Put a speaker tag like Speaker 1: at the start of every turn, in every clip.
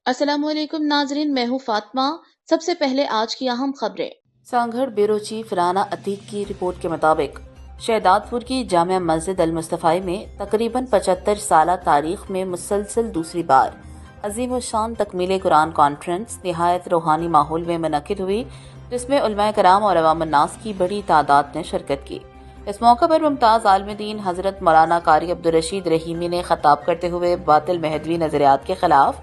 Speaker 1: السلام علیکم ناظرین، میں ہوں فاطمہ۔ سب سے پہلے آج کی اہم خبریں۔ سانگھڑ بیورو چیف رانا عتیق کی رپورٹ کے مطابق شہداد پور کی جامع مسجد المصطفی میں تقریباً 75 سالہ تاریخ میں مسلسل دوسری بار عظیم الشان تکمیل قرآن کانفرنس نہایت روحانی ماحول میں منعقد ہوئی، جس میں علماء کرام اور عوام الناس کی بڑی تعداد نے شرکت کی۔ اس موقع پر ممتاز عالم دین حضرت مولانا قاری عبدالرشید رحیمی نے خطاب کرتے ہوئے باطل مہدوی نظریات کے خلاف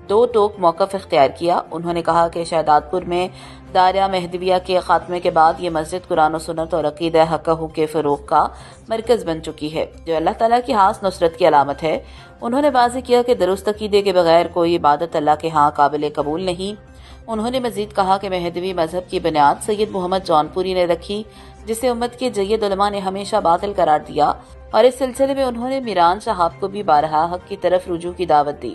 Speaker 1: دو ٹوک موقف اختیار کیا۔ انہوں نے کہا کہ شہداد پور میں دائرہ مہدویہ کے خاتمے کے بعد یہ مسجد قرآن و سنت اور عقیدہ حقہ کے فروغ کا مرکز بن چکی ہے، جو اللہ تعالیٰ کی خاص نصرت کی علامت ہے۔ انہوں نے واضح کیا کہ درست عقیدے کے بغیر کوئی عبادت اللہ کے ہاں قابل قبول نہیں۔ انہوں نے مزید کہا کہ مہدوی مذہب کی بنیاد سید محمد جونپوری نے رکھی، جسے امت کے جید علماء نے ہمیشہ باطل قرار دیا، اور اس سلسلے میں انہوں نے میران صاحب کو بھی بارہا حق کی طرف رجوع کی دعوت دی۔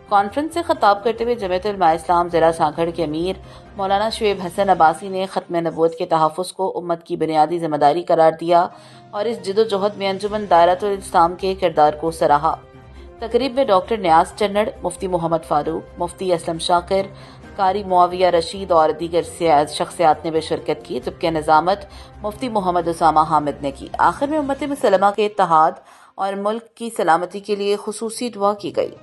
Speaker 1: کانفرنس سے خطاب کرتے ہوئے جمعیت علماء اسلام ضلع سانگھڑ کے امیر مولانا شعیب حسن عباسی نے ختم نبوت کے تحفظ کو امت کی بنیادی ذمہ داری قرار دیا اور اس جد و جہد میں انجمن دائرۃ الاسلام کے کردار کو سراہا۔ تقریب میں ڈاکٹر نیاز چنڑ، مفتی محمد فاروق، مفتی اسلم شاکر، قاری معاویہ رشید اور دیگر شخصیات نے بھی شرکت کی، جبکہ نظامت مفتی محمد اسامہ حامد نے کی۔ آخر میں امت مسلمہ کے اتحاد اور ملک کی سلامتی کے لیے خصوصی دعا کی گئی۔